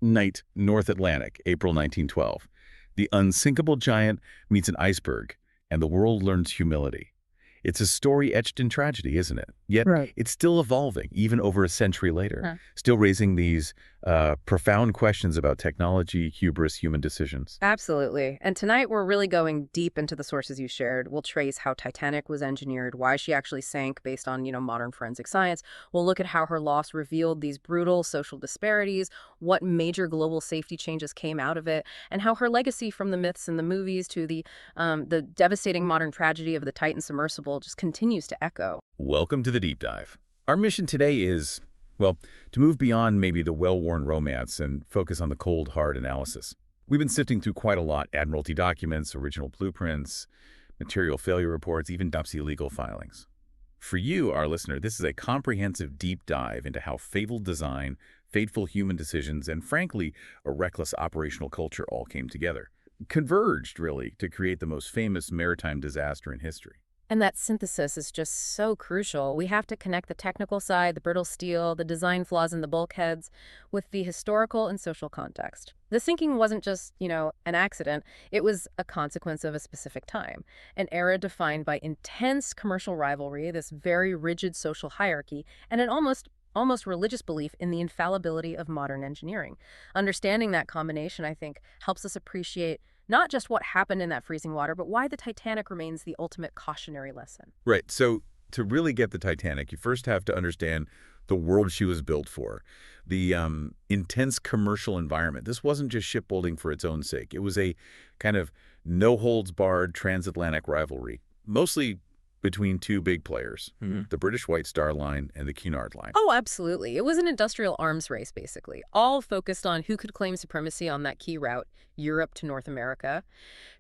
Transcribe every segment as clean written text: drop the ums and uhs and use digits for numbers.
Night, North Atlantic, April 1912. The unsinkable giant meets an iceberg, and the world learns humility. It's a story etched in tragedy, isn't it? Yet Right. it's still evolving, even over a century later, Huh. still raising these profound questions about technology, hubris, human decisions. Absolutely. And tonight we're really going deep into the sources you shared. We'll trace how Titanic was engineered, why she actually sank based on, modern forensic science. We'll look at how her loss revealed these brutal social disparities, what major global safety changes came out of it, and how her legacy from the myths and the movies to the devastating modern tragedy of the Titan submersible just continues to echo. Welcome to the deep dive. Our mission today is, well, to move beyond maybe the well-worn romance and focus on the cold, hard analysis. We've been sifting through quite a lot: Admiralty documents, original blueprints, material failure reports, even Dupsy legal filings. For you, our listener, this is a comprehensive deep dive into how fabled design, fateful human decisions, and frankly, a reckless operational culture all came together. Converged, really, to create the most famous maritime disaster in history. And that synthesis is just so crucial. We have to connect the technical side, the brittle steel, the design flaws in the bulkheads, with the historical and social context. The sinking wasn't just, an accident. It was a consequence of a specific time, an era defined by intense commercial rivalry, this very rigid social hierarchy, and an almost religious belief in the infallibility of modern engineering. Understanding that combination, I think, helps us appreciate not just what happened in that freezing water, but why the Titanic remains the ultimate cautionary lesson. Right. So to really get the Titanic, you first have to understand the world she was built for, the intense commercial environment. This wasn't just shipbuilding for its own sake. It was a kind of no-holds-barred transatlantic rivalry, mostly between two big players, the British White Star Line and the Cunard Line. Oh, absolutely. It was an industrial arms race, basically, all focused on who could claim supremacy on that key route, Europe to North America.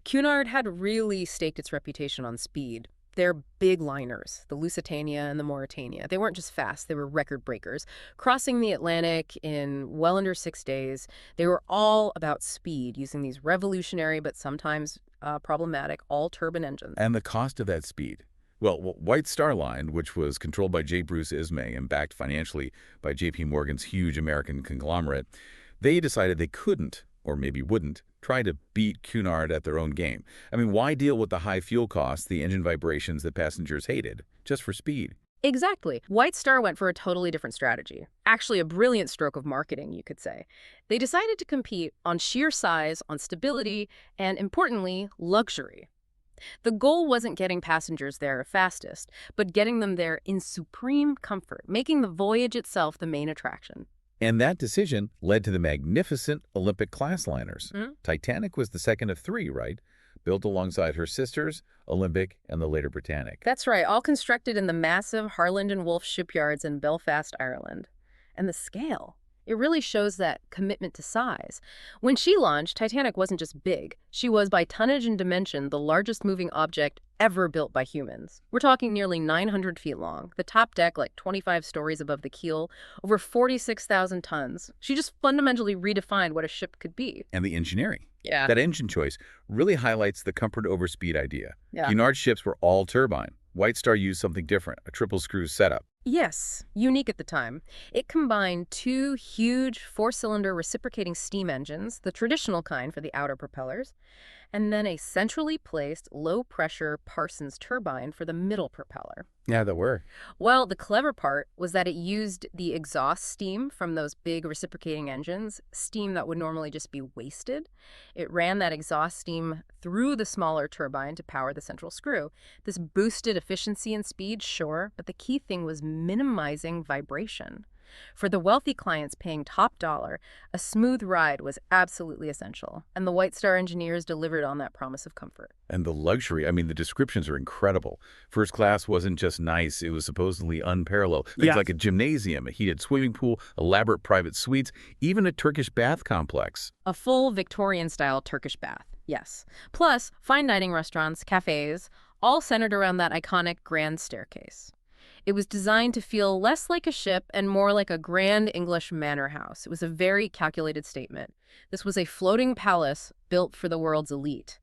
Cunard had really staked its reputation on speed. Their big liners, the Lusitania and the Mauretania, they weren't just fast, they were record breakers. Crossing the Atlantic in well under 6 days, they were all about speed, using these revolutionary but sometimes problematic all-turbine engines. And the cost of that speed. Well, White Star Line, which was controlled by J. Bruce Ismay and backed financially by J.P. Morgan's huge American conglomerate, they decided they couldn't, or maybe wouldn't, try to beat Cunard at their own game. I mean, why deal with the high fuel costs, the engine vibrations that passengers hated, just for speed? Exactly. White Star went for a totally different strategy. Actually, a brilliant stroke of marketing, you could say. They decided to compete on sheer size, on stability, and importantly, luxury. The goal wasn't getting passengers there fastest, but getting them there in supreme comfort, making the voyage itself the main attraction. And that decision led to the magnificent Olympic-class liners. Titanic was the second of three, right? Built alongside her sisters, Olympic and the later Britannic. That's right, all constructed in the massive Harland and Wolff shipyards in Belfast, Ireland. And the scale. It really shows that commitment to size. When she launched, Titanic wasn't just big. She was, by tonnage and dimension, the largest moving object ever built by humans. We're talking nearly 900 feet long, the top deck like 25 stories above the keel, over 46,000 tons. She just fundamentally redefined what a ship could be. And the engineering. Yeah. That engine choice really highlights the comfort over speed idea. Yeah. Cunard ships were all turbine. White Star used something different, a triple screw setup. Yes, unique at the time. It combined two huge four-cylinder reciprocating steam engines, the traditional kind for the outer propellers, and then a centrally placed low-pressure Parsons turbine for the middle propeller. Yeah, there were. Well, the clever part was that it used the exhaust steam from those big reciprocating engines, steam that would normally just be wasted. It ran that exhaust steam through the smaller turbine to power the central screw. This boosted efficiency and speed, sure, but the key thing was minimizing vibration. For the wealthy clients paying top dollar, a smooth ride was absolutely essential, and the White Star engineers delivered on that promise of comfort. And the luxury, I mean, the descriptions are incredible. First class wasn't just nice, it was supposedly unparalleled. Things like a gymnasium, a heated swimming pool, elaborate private suites, even a Turkish bath complex. A full Victorian-style Turkish bath, yes. Plus, fine dining restaurants, cafes, all centered around that iconic grand staircase. It was designed to feel less like a ship and more like a grand English manor house. It was a very calculated statement. This was a floating palace built for the world's elite.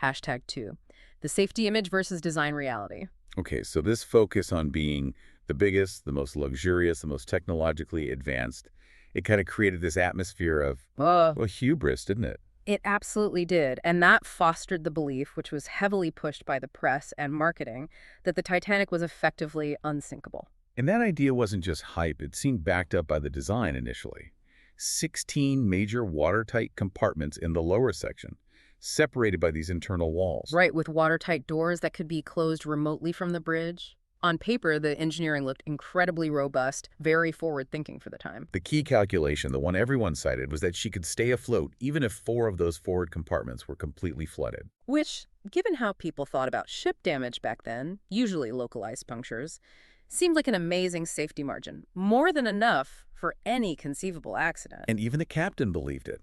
#2. The safety image versus design reality. Okay, so this focus on being the biggest, the most luxurious, the most technologically advanced, It kind of created this atmosphere of, Uh, well, hubris, didn't it? It absolutely did, and that fostered the belief, which was heavily pushed by the press and marketing, that the Titanic was effectively unsinkable. And that idea wasn't just hype, it seemed backed up by the design initially. 16 major watertight compartments in the lower section, separated by these internal walls. Right, with watertight doors that could be closed remotely from the bridge. On paper, the engineering looked incredibly robust, very forward-thinking for the time. The key calculation, the one everyone cited, was that she could stay afloat even if 4 of those forward compartments were completely flooded. Which, given how people thought about ship damage back then, usually localized punctures, seemed like an amazing safety margin, more than enough for any conceivable accident. And even the captain believed it.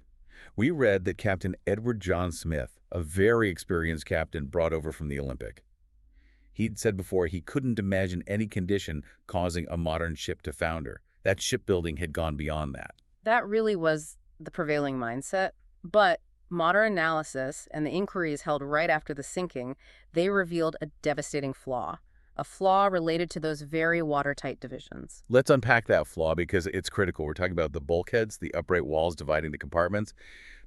We read that Captain Edward John Smith, a very experienced captain brought over from the Olympic, he'd said before he couldn't imagine any condition causing a modern ship to founder. That shipbuilding had gone beyond that. That really was the prevailing mindset, but modern analysis and the inquiries held right after the sinking, they revealed a devastating flaw. A flaw related to those very watertight divisions. Let's unpack that flaw because it's critical. We're talking about the bulkheads, the upright walls dividing the compartments.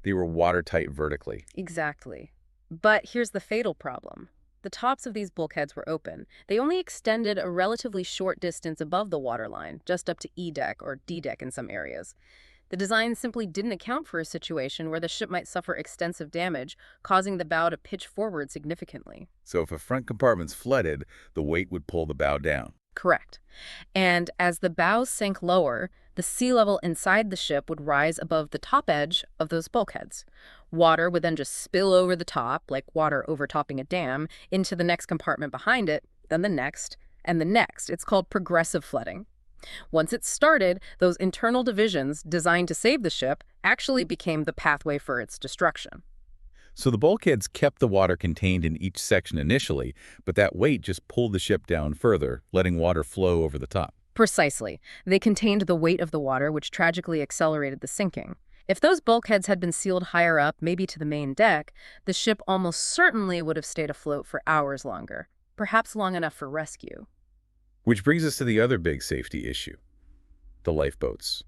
They were watertight vertically. Exactly. But here's the fatal problem. The tops of these bulkheads were open. They only extended a relatively short distance above the waterline, just up to E deck or D deck in some areas. The design simply didn't account for a situation where the ship might suffer extensive damage, causing the bow to pitch forward significantly. So if a front compartment's flooded, the weight would pull the bow down. Correct. And as the bows sank lower, the sea level inside the ship would rise above the top edge of those bulkheads. Water would then just spill over the top, like water overtopping a dam, into the next compartment behind it, then the next, and the next. It's called progressive flooding. Once it started, those internal divisions designed to save the ship actually became the pathway for its destruction. So the bulkheads kept the water contained in each section initially, but that weight just pulled the ship down further, letting water flow over the top. Precisely. They contained the weight of the water, which tragically accelerated the sinking. If those bulkheads had been sealed higher up, maybe to the main deck, the ship almost certainly would have stayed afloat for hours longer, perhaps long enough for rescue. Which brings us to the other big safety issue, the lifeboats.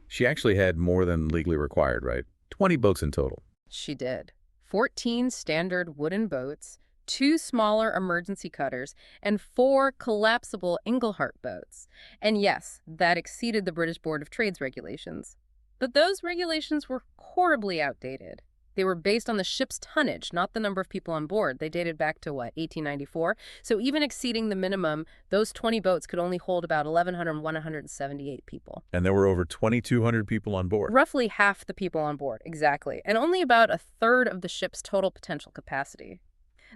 She actually had more than legally required, right? 20 boats in total. She did. 14 standard wooden boats, 2 smaller emergency cutters, and 4 collapsible Englehart boats. And yes, that exceeded the British Board of Trade's regulations. But those regulations were horribly outdated. They were based on the ship's tonnage, not the number of people on board. They dated back to, 1894? So even exceeding the minimum, those 20 boats could only hold about 178 people. And there were over 2,200 people on board. Roughly half the people on board, exactly. And only about a third of the ship's total potential capacity.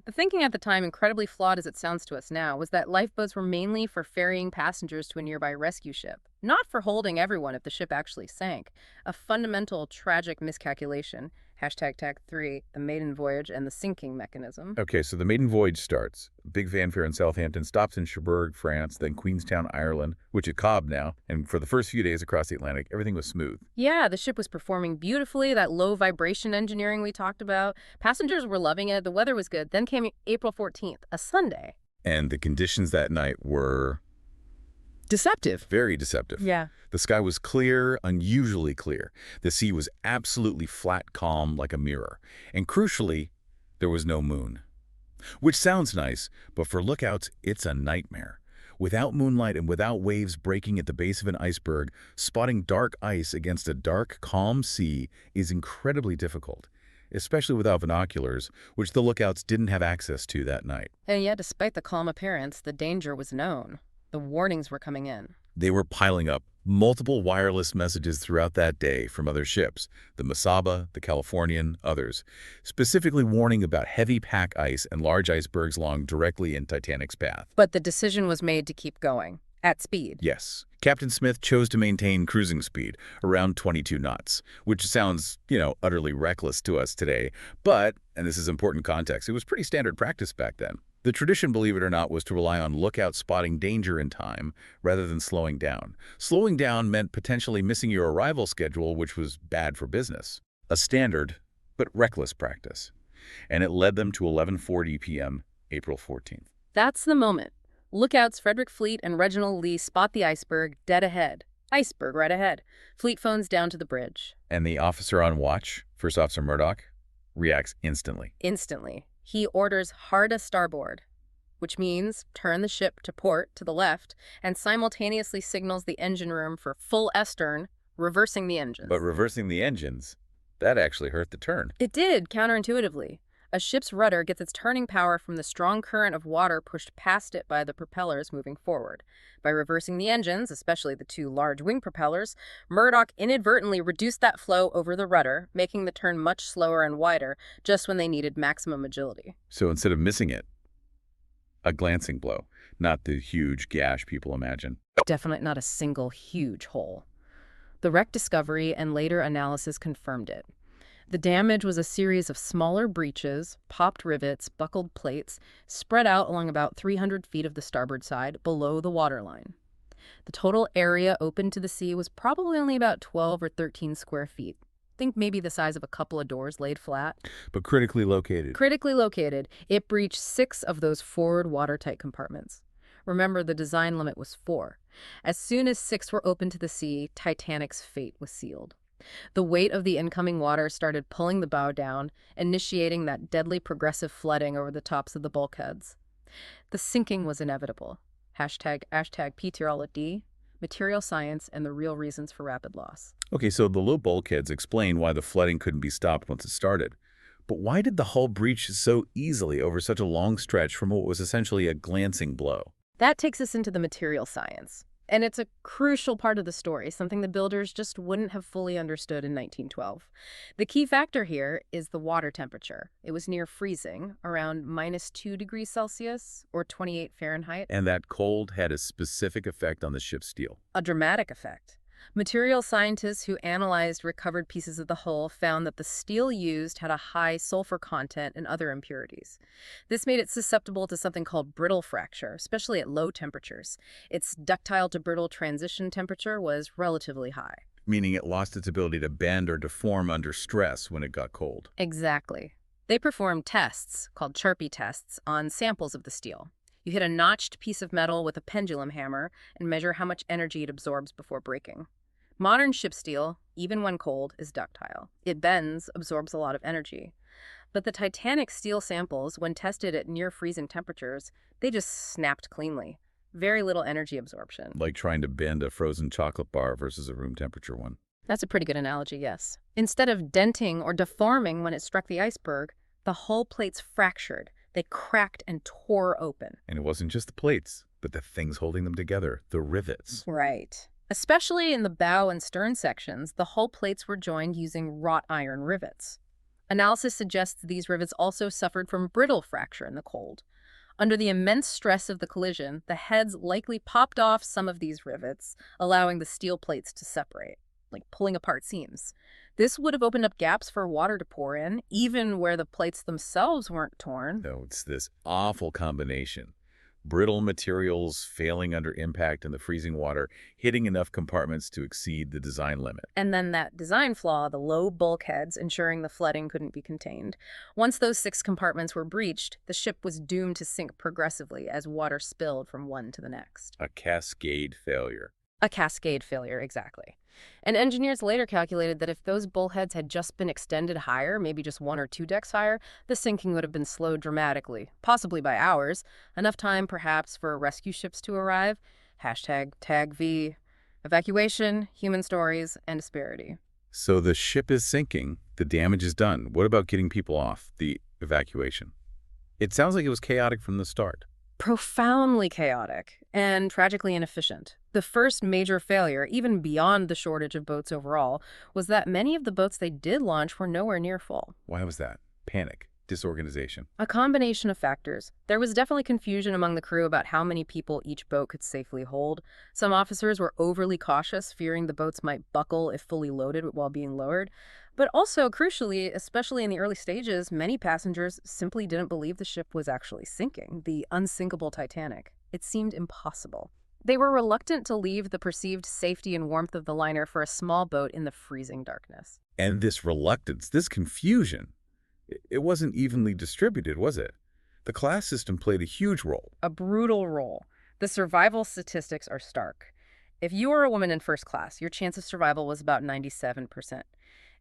The thinking at the time, incredibly flawed as it sounds to us now, was that lifeboats were mainly for ferrying passengers to a nearby rescue ship, not for holding everyone if the ship actually sank. A fundamental, tragic miscalculation. #Tag3, the maiden voyage and the sinking mechanism. Okay, so the maiden voyage starts. Big fanfare in Southampton, stops in Shipwreck, France, then Queenstown, Ireland, which is Cobb now. And for the first few days across the Atlantic, everything was smooth. Yeah, the ship was performing beautifully, that low vibration engineering we talked about. Passengers were loving it, the weather was good. Then came April 14th, a Sunday. And the conditions that night were Deceptive. very deceptive. Yeah. The sky was clear, unusually clear. The sea was absolutely flat, calm, like a mirror. And crucially, there was no moon. Which sounds nice, but for lookouts, it's a nightmare. Without moonlight and without waves breaking at the base of an iceberg, spotting dark ice against a dark, calm sea is incredibly difficult, especially without binoculars, which the lookouts didn't have access to that night. And yet, despite the calm appearance, the danger was known. The warnings were coming in. They were piling up. Multiple wireless messages throughout that day from other ships, the Masaba, the Californian, others, specifically warning about heavy pack ice and large icebergs lying directly in Titanic's path. But the decision was made to keep going, at speed. Yes. Captain Smith chose to maintain cruising speed, around 22 knots, which sounds, utterly reckless to us today. But, and this is important context, it was pretty standard practice back then. The tradition, believe it or not, was to rely on lookouts spotting danger in time rather than slowing down. Slowing down meant potentially missing your arrival schedule, which was bad for business. A standard, but reckless practice. And it led them to 11:40 p.m., April 14th. That's the moment. Lookouts Frederick Fleet and Reginald Lee spot the iceberg dead ahead. Iceberg right ahead. Fleet phones down to the bridge. And the officer on watch, First Officer Murdoch, reacts instantly. Instantly. He orders hard a starboard, which means turn the ship to port to the left, and simultaneously signals the engine room for full S-turn, reversing the engines. But reversing the engines, that actually hurt the turn. It did, counterintuitively. A ship's rudder gets its turning power from the strong current of water pushed past it by the propellers moving forward. By reversing the engines, especially the two large wing propellers, Murdoch inadvertently reduced that flow over the rudder, making the turn much slower and wider, just when they needed maximum agility. So instead of missing it, a glancing blow, not the huge gash people imagine. Definitely not a single huge hole. The wreck discovery and later analysis confirmed it. The damage was a series of smaller breaches, popped rivets, buckled plates, spread out along about 300 feet of the starboard side, below the waterline. The total area open to the sea was probably only about 12 or 13 square feet. Think maybe the size of a couple of doors laid flat. But critically located. Critically located, it breached 6 of those forward watertight compartments. Remember, the design limit was 4. As soon as 6 were open to the sea, Titanic's fate was sealed. The weight of the incoming water started pulling the bow down, initiating that deadly progressive flooding over the tops of the bulkheads. The sinking was inevitable. Hashtag PTRLD, material science and the real reasons for rapid loss. Okay, so the low bulkheads explain why the flooding couldn't be stopped once it started. But why did the hull breach so easily over such a long stretch from what was essentially a glancing blow? That takes us into the material science. And it's a crucial part of the story, something the builders just wouldn't have fully understood in 1912. The key factor here is the water temperature. It was near freezing, around -2 degrees Celsius or 28 Fahrenheit. And that cold had a specific effect on the ship's steel. A dramatic effect. Material scientists who analyzed recovered pieces of the hull found that the steel used had a high sulfur content and other impurities. This made it susceptible to something called brittle fracture, especially at low temperatures. Its ductile to brittle transition temperature was relatively high. Meaning it lost its ability to bend or deform under stress when it got cold. Exactly. They performed tests, called Charpy tests, on samples of the steel. You hit a notched piece of metal with a pendulum hammer and measure how much energy it absorbs before breaking. Modern ship steel, even when cold, is ductile. It bends, absorbs a lot of energy. But the Titanic steel samples, when tested at near-freezing temperatures, they just snapped cleanly. Very little energy absorption. Like trying to bend a frozen chocolate bar versus a room temperature one. That's a pretty good analogy, yes. Instead of denting or deforming when it struck the iceberg, the hull plates fractured. They cracked and tore open. And it wasn't just the plates, but the things holding them together, the rivets. Right. Especially in the bow and stern sections, the hull plates were joined using wrought iron rivets. Analysis suggests these rivets also suffered from brittle fracture in the cold. Under the immense stress of the collision, the heads likely popped off some of these rivets, allowing the steel plates to separate, like pulling apart seams. This would have opened up gaps for water to pour in, even where the plates themselves weren't torn. No, it's this awful combination. Brittle materials failing under impact in the freezing water, hitting enough compartments to exceed the design limit. And then that design flaw, the low bulkheads, ensuring the flooding couldn't be contained. Once those 6 compartments were breached, the ship was doomed to sink progressively as water spilled from one to the next. A cascade failure. A cascade failure, exactly. And engineers later calculated that if those bulkheads had just been extended higher, maybe just 1 or 2 decks higher, the sinking would have been slowed dramatically, possibly by hours, enough time perhaps for rescue ships to arrive. Hashtag tag V. Evacuation, human stories, and disparity. So the ship is sinking, the damage is done. What about getting people off, the evacuation? It sounds like it was chaotic from the start. Profoundly chaotic and tragically inefficient. The first major failure, even beyond the shortage of boats overall, was that many of the boats they did launch were nowhere near full. Why was that? Panic, disorganization. A combination of factors. There was definitely confusion among the crew about how many people each boat could safely hold. Some officers were overly cautious, fearing the boats might buckle if fully loaded while being lowered. But also, crucially, especially in the early stages, many passengers simply didn't believe the ship was actually sinking, the unsinkable Titanic. It seemed impossible. They were reluctant to leave the perceived safety and warmth of the liner for a small boat in the freezing darkness. And this reluctance, this confusion, it wasn't evenly distributed, was it? The class system played a huge role. A brutal role. The survival statistics are stark. If you were a woman in first class, your chance of survival was about 97%.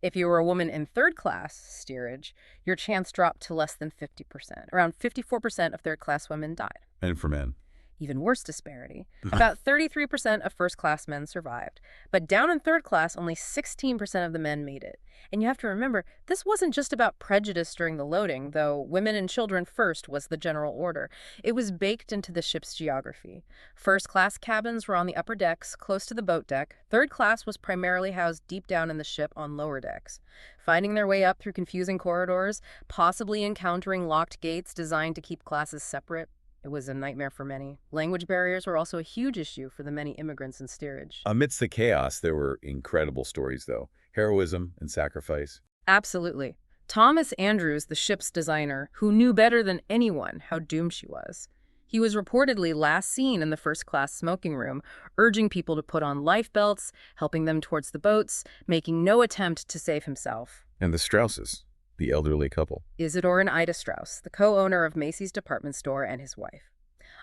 If you were a woman in third class steerage, your chance dropped to less than 50%. Around 54% of third class women died. And for men? Even worse disparity. About 33% of first-class men survived. But down in third class, only 16% of the men made it. And you have to remember, this wasn't just about prejudice during the loading, though women and children first was the general order. It was baked into the ship's geography. First-class cabins were on the upper decks, close to the boat deck. Third class was primarily housed deep down in the ship on lower decks. Finding their way up through confusing corridors, possibly encountering locked gates designed to keep classes separate. It was a nightmare for many. Language barriers were also a huge issue for the many immigrants in steerage. Amidst the chaos, there were incredible stories, though. Heroism and sacrifice. Absolutely. Thomas Andrews, the ship's designer, who knew better than anyone how doomed she was. He was reportedly last seen in the first-class smoking room, urging people to put on life belts, helping them towards the boats, making no attempt to save himself. And the Strausses, the elderly couple. Isidore and Ida Strauss, the co-owner of Macy's department store, and his wife.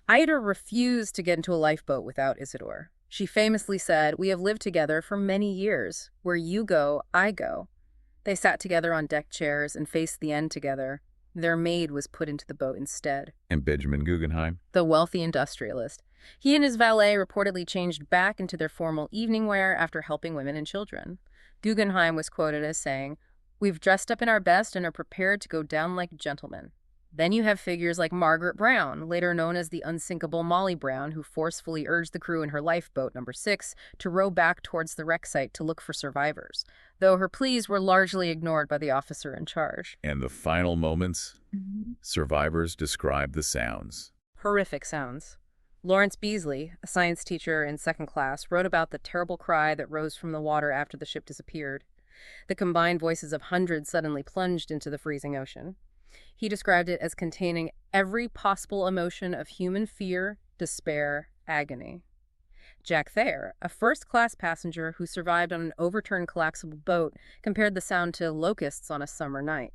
Ida refused to get into a lifeboat without Isidore. She famously said, "We have lived together for many years. Where you go, I go." They sat together on deck chairs and faced the end together. Their maid was put into the boat instead. And Benjamin Guggenheim. The wealthy industrialist. He and his valet reportedly changed back into their formal evening wear after helping women and children. Guggenheim was quoted as saying, "We've dressed up in our best and are prepared to go down like gentlemen." Then you have figures like Margaret Brown, later known as the unsinkable Molly Brown, who forcefully urged the crew in her lifeboat, number 6, to row back towards the wreck site to look for survivors, though her pleas were largely ignored by the officer in charge. And the final moments? Survivors describe the sounds. Horrific sounds. Lawrence Beasley, a science teacher in second class, wrote about the terrible cry that rose from the water after the ship disappeared. The combined voices of hundreds suddenly plunged into the freezing ocean. He described it as containing every possible emotion of human fear, despair, agony. Jack Thayer, a first-class passenger who survived on an overturned collapsible boat, compared the sound to locusts on a summer night,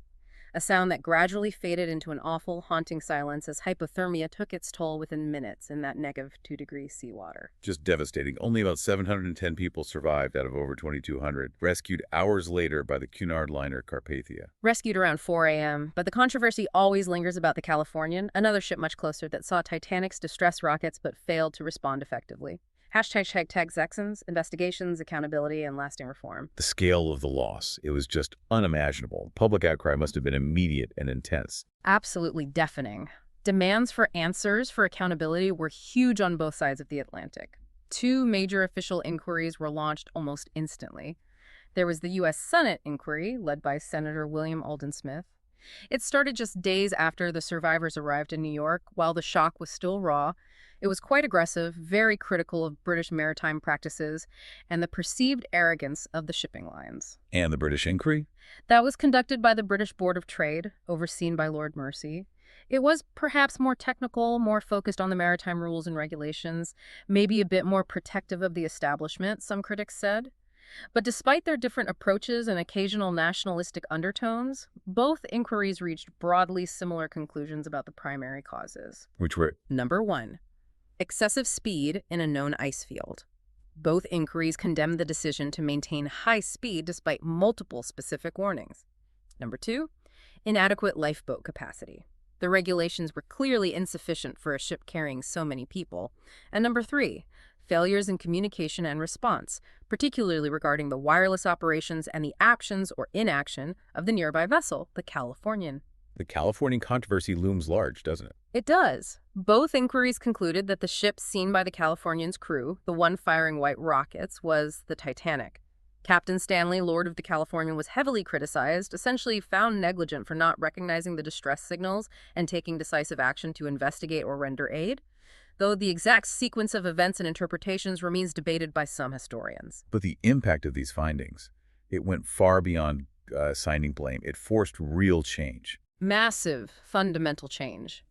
a sound that gradually faded into an awful, haunting silence as hypothermia took its toll within minutes in that negative 2-degree seawater. Just devastating. Only about 710 people survived out of over 2,200, rescued hours later by the Cunard liner Carpathia. Rescued around 4 a.m., but the controversy always lingers about the Californian, another ship much closer that saw Titanic's distress rockets but failed to respond effectively. Hashtag Texans, investigations, accountability, and lasting reform. The scale of the loss, it was just unimaginable. Public outcry must have been immediate and intense. Absolutely deafening. Demands for answers, for accountability, were huge on both sides of the Atlantic. 2 major official inquiries were launched almost instantly. There was the U.S. Senate inquiry, led by Senator William Alden Smith. It started just days after the survivors arrived in New York, while the shock was still raw. It was quite aggressive, very critical of British maritime practices and the perceived arrogance of the shipping lines. And the British inquiry? That was conducted by the British Board of Trade, overseen by Lord Mersey. It was perhaps more technical, more focused on the maritime rules and regulations, maybe a bit more protective of the establishment, some critics said. But despite their different approaches and occasional nationalistic undertones, both inquiries reached broadly similar conclusions about the primary causes. Which were? Number 1. Excessive speed in a known ice field. Both inquiries condemned the decision to maintain high speed despite multiple specific warnings. Number 2. Inadequate lifeboat capacity. The regulations were clearly insufficient for a ship carrying so many people. And number 3. Failures in communication and response, particularly regarding the wireless operations and the actions or inaction of the nearby vessel, the Californian. The Californian controversy looms large, doesn't it? It does. Both inquiries concluded that the ship seen by the Californian's crew, the one firing white rockets, was the Titanic. Captain Stanley, Lord of the Californian, was heavily criticized, essentially found negligent for not recognizing the distress signals and taking decisive action to investigate or render aid, though the exact sequence of events and interpretations remains debated by some historians. But the impact of these findings, it went far beyond assigning blame. It forced real change. Massive, fundamental change.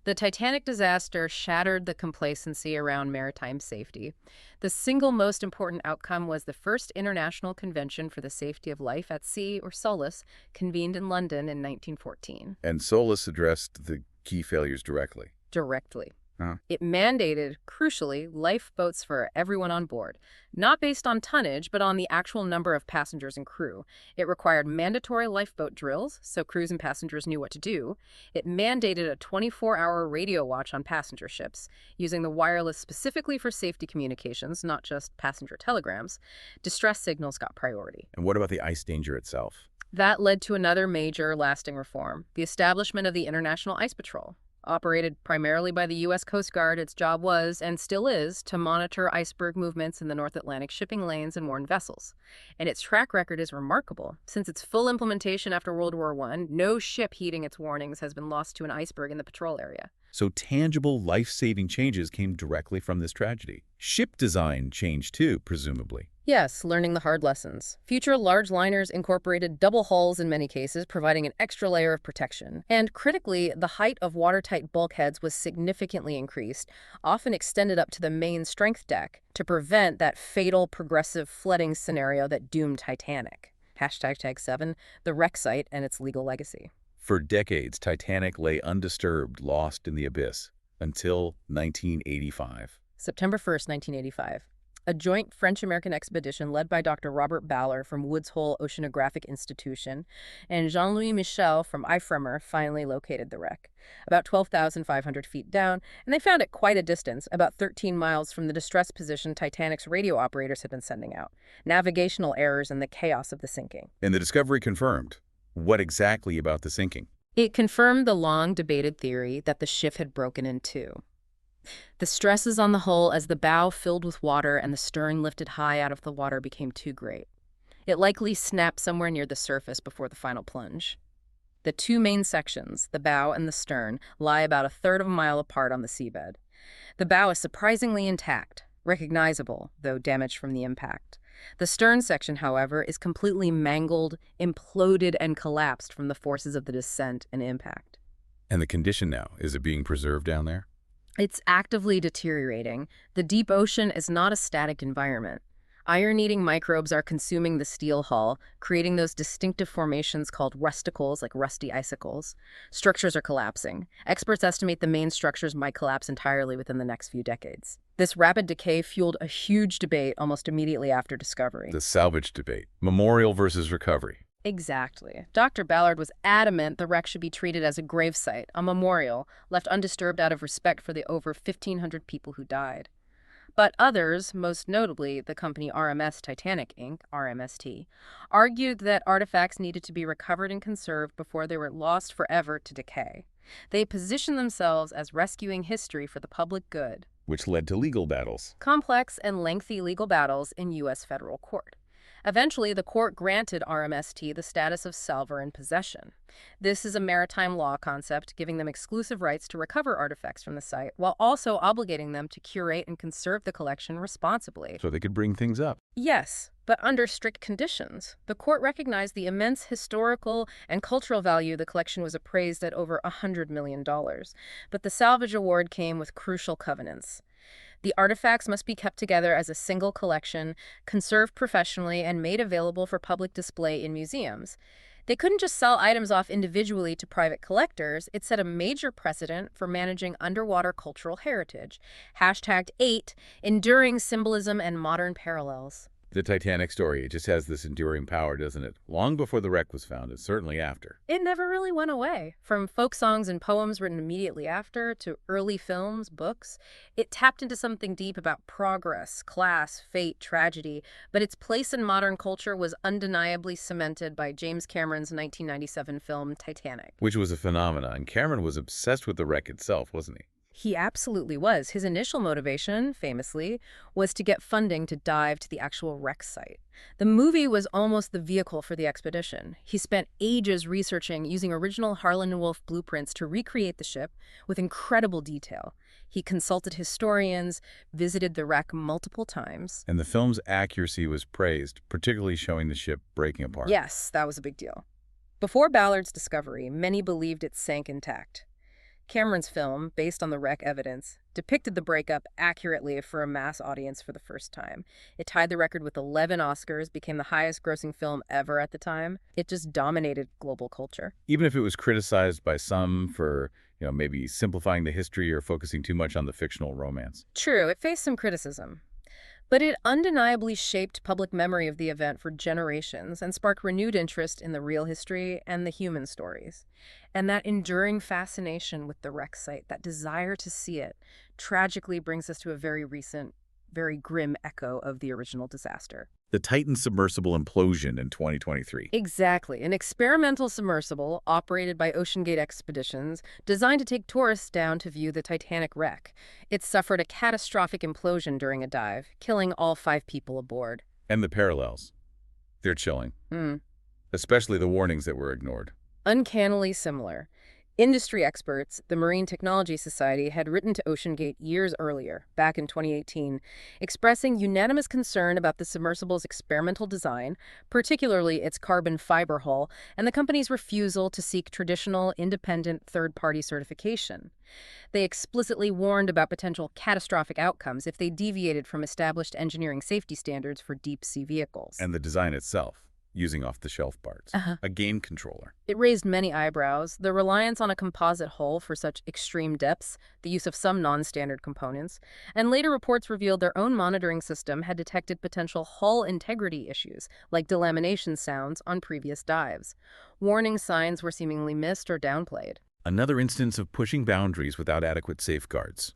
The Titanic disaster shattered the complacency around maritime safety. The single most important outcome was the first International Convention for the Safety of Life at Sea, or SOLAS, convened in London in 1914. And SOLAS addressed the key failures directly. Directly. It mandated, crucially, lifeboats for everyone on board, not based on tonnage, but on the actual number of passengers and crew. It required mandatory lifeboat drills, so crews and passengers knew what to do. It mandated a 24-hour radio watch on passenger ships, using the wireless specifically for safety communications, not just passenger telegrams. Distress signals got priority. And what about the ice danger itself? That led to another major, lasting reform, the establishment of the International Ice Patrol. Operated primarily by the U.S. Coast Guard, its job was, and still is, to monitor iceberg movements in the North Atlantic shipping lanes and warn vessels. And its track record is remarkable. Since its full implementation after World War I, no ship heeding its warnings has been lost to an iceberg in the patrol area. So tangible, life-saving changes came directly from this tragedy. Ship design changed too, presumably. Yes, learning the hard lessons. Future large liners incorporated double hulls in many cases, providing an extra layer of protection. And critically, the height of watertight bulkheads was significantly increased, often extended up to the main strength deck, to prevent that fatal progressive flooding scenario that doomed Titanic. #Tag7, the wreck site and its legal legacy. For decades, Titanic lay undisturbed, lost in the abyss, until 1985. September 1st, 1985. A joint French-American expedition led by Dr. Robert Ballard from Woods Hole Oceanographic Institution and Jean-Louis Michel from IFREMER finally located the wreck, about 12,500 feet down, and they found it quite a distance, about 13 miles from the distress position Titanic's radio operators had been sending out. Navigational errors and the chaos of the sinking. And the discovery confirmed. What exactly about the sinking? It confirmed the long-debated theory that the ship had broken in two. The stresses on the hull as the bow filled with water and the stern lifted high out of the water became too great. It likely snapped somewhere near the surface before the final plunge. The two main sections, the bow and the stern, lie about a third of a mile apart on the seabed. The bow is surprisingly intact, recognizable, though damaged from the impact. The stern section, however, is completely mangled, imploded, and collapsed from the forces of the descent and impact. And the condition now, is it being preserved down there? It's actively deteriorating. The deep ocean is not a static environment. Iron-eating microbes are consuming the steel hull, creating those distinctive formations called rusticles, like rusty icicles. Structures are collapsing. Experts estimate the main structures might collapse entirely within the next few decades. This rapid decay fueled a huge debate almost immediately after discovery. The salvage debate. Memorial versus recovery. Exactly. Dr. Ballard was adamant the wreck should be treated as a gravesite, a memorial, left undisturbed out of respect for the over 1,500 people who died. But others, most notably the company RMS Titanic Inc., RMST, argued that artifacts needed to be recovered and conserved before they were lost forever to decay. They positioned themselves as rescuing history for the public good, which led to legal battles. Complex and lengthy legal battles in U.S. federal court. Eventually, the court granted RMST the status of salvor in possession. This is a maritime law concept giving them exclusive rights to recover artifacts from the site, while also obligating them to curate and conserve the collection responsibly. So they could bring things up. Yes, but under strict conditions. The court recognized the immense historical and cultural value the collection was appraised at over $100 million. But the salvage award came with crucial covenants. The artifacts must be kept together as a single collection, conserved professionally, and made available for public display in museums. They couldn't just sell items off individually to private collectors. It set a major precedent for managing underwater cultural heritage. #8, enduring symbolism and modern parallels. The Titanic story, it just has this enduring power, doesn't it? Long before the wreck was found, and certainly after. It never really went away. From folk songs and poems written immediately after to early films, books, it tapped into something deep about progress, class, fate, tragedy, but its place in modern culture was undeniably cemented by James Cameron's 1997 film Titanic. Which was a phenomenon, and Cameron was obsessed with the wreck itself, wasn't he? He absolutely was. His initial motivation, famously, was to get funding to dive to the actual wreck site. The movie was almost the vehicle for the expedition. He spent ages researching, using original Harlan and Wolff blueprints to recreate the ship with incredible detail. He consulted historians, visited the wreck multiple times. And the film's accuracy was praised, particularly showing the ship breaking apart. Yes, that was a big deal. Before Ballard's discovery, many believed it sank intact. Cameron's film, based on the wreck evidence, depicted the breakup accurately for a mass audience for the first time. It tied the record with 11 Oscars, became the highest-grossing film ever at the time. It just dominated global culture. Even if it was criticized by some for maybe simplifying the history or focusing too much on the fictional romance. True, it faced some criticism. But it undeniably shaped public memory of the event for generations and sparked renewed interest in the real history and the human stories. And that enduring fascination with the wreck site, that desire to see it, tragically brings us to a very recent, very grim echo of the original disaster. The Titan submersible implosion in 2023. Exactly. An experimental submersible operated by OceanGate Expeditions designed to take tourists down to view the Titanic wreck. It suffered a catastrophic implosion during a dive, killing all 5 people aboard. And the parallels. They're chilling. Hmm. Especially the warnings that were ignored. Uncannily similar. Industry experts, the Marine Technology Society, had written to OceanGate years earlier, back in 2018, expressing unanimous concern about the submersible's experimental design, particularly its carbon fiber hull, and the company's refusal to seek traditional, independent, third-party certification. They explicitly warned about potential catastrophic outcomes if they deviated from established engineering safety standards for deep-sea vehicles. And the design itself, using off-the-shelf parts. Uh-huh. A game controller. It raised many eyebrows. The reliance on a composite hull for such extreme depths, the use of some non-standard components, and later reports revealed their own monitoring system had detected potential hull integrity issues, like delamination sounds on previous dives. Warning signs were seemingly missed or downplayed. Another instance of pushing boundaries without adequate safeguards,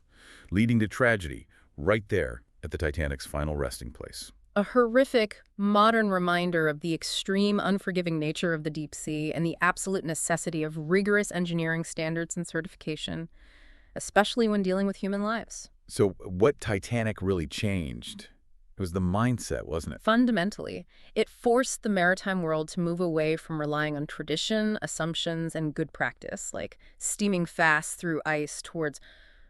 leading to tragedy right there at the Titanic's final resting place. A horrific, modern reminder of the extreme, unforgiving nature of the deep sea and the absolute necessity of rigorous engineering standards and certification, especially when dealing with human lives. So what Titanic really changed? It was the mindset, wasn't it? Fundamentally, it forced the maritime world to move away from relying on tradition, assumptions, and good practice, like steaming fast through ice, towards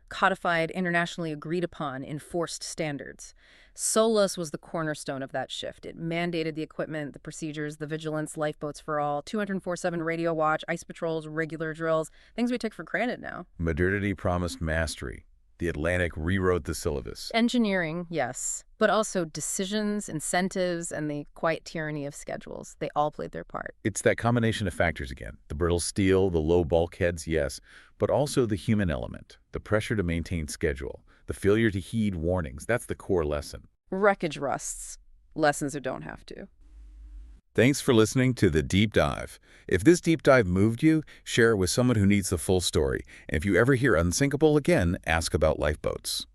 codified, internationally agreed upon, enforced standards. SOLAS was the cornerstone of that shift. It mandated the equipment, the procedures, the vigilance, lifeboats for all, 204/7 radio watch, ice patrols, regular drills, things we take for granted now. Modernity promised mastery. The Atlantic rewrote the syllabus. Engineering, yes, but also decisions, incentives, and the quiet tyranny of schedules. They all played their part. It's that combination of factors again. The brittle steel, the low bulkheads, yes, but also the human element, the pressure to maintain schedule, the failure to heed warnings. That's the core lesson. Wreckage rusts. Lessons that don't have to. Thanks for listening to The Deep Dive. If this deep dive moved you, share it with someone who needs the full story. And if you ever hear unsinkable again, ask about lifeboats.